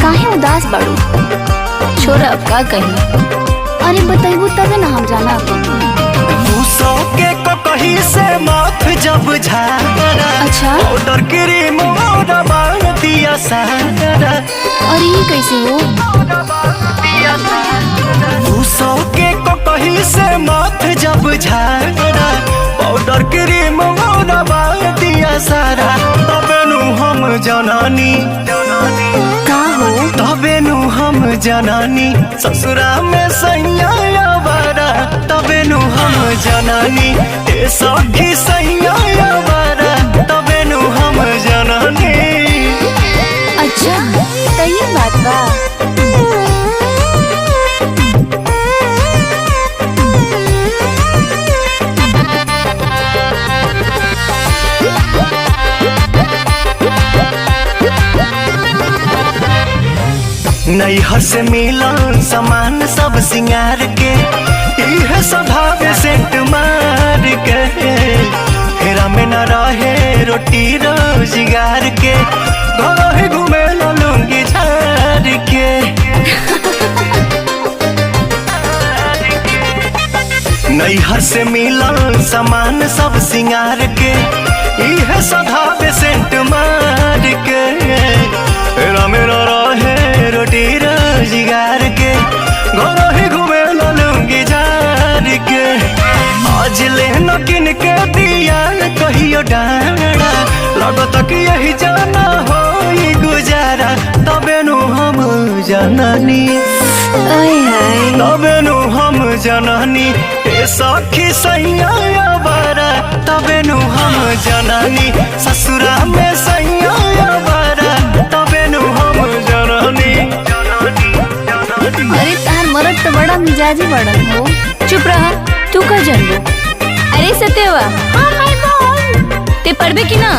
काहे उदास बाड़ू? छोरा अब का कही? अरे बताइबू तबे ना हम जाना। सौ के कहीं से माथ जब झारा, अच्छा पाउडर क्रीम और दिया सारा। अरे ये कैसे हो? सौ के कहीं से माथ जब झारा, पाउडर क्रीम और दिया सारा। तबे नु हम जनानी का हो? तबे नु हम जनानी ससुरा में सैया बारा। तबे नु हम जनानी ए सखी सैया बारा। तबे नु हम जनानी। अच्छा तो ये बात बा। नैहर से मिलन सामान सब सिंगार के, इह स्वभाव सेंट मार के। फेरा में न रहे रोटी रोजगार के, घर ही घूमे लूंगी झार के। नैहर से मिलन सामान सब सिंगार के, इह स्वभाव सेंट मार के। फेरा में न रहे रोटी रोजगार के, घर ही घूमे लूंगी झार के। आज ले न किन के दिया कहियो डारा, लगत कि यही जाना हो गुजारा। तबे नु हम जननी, तबे नु हम जननी ए सखी सैया बारा। तबे नु हम जननी ससुरा में सैया बारा। तबे नु हम जननी। अरे तार मरद तो बड़ा मिजाजी बड़न हो। चुप रहा, तू का जानबो? अरे सत्यवा, हां भाई बोल। ते पढ़बे की ना?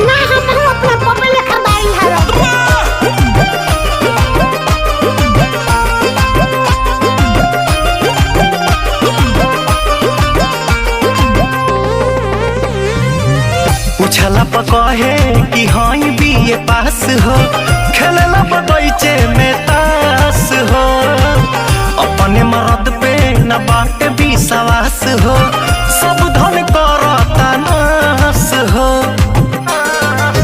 ना हम अपना पापा लेखा बाई हवा। पूछला पकहे कि हाई बीए पास हो, खेलला बगीचे में तास हो। अपने मरद पे न बाट विश्वास हो, सब धन करता नास हो।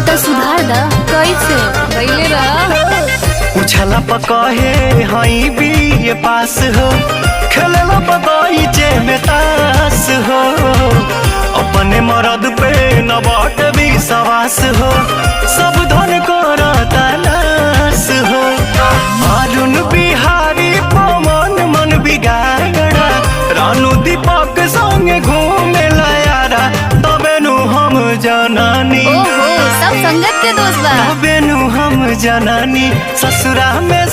तो सुधार दा कैसे पहले रहा। पूछला पकहे हाई बीए पास हो, खेलला बगीचे में तास हो। अपने मरद पे न बाट विश्वास हो, सब धन करता नास हो। अरुण बिहारी पवन मन बिगाड़ा, रानू दीपक संगे घूमे यारा। तबे नु हम जनानी, ओहो सब संगत के दोस्त बा। तबे नु हम जनानी ससुरा में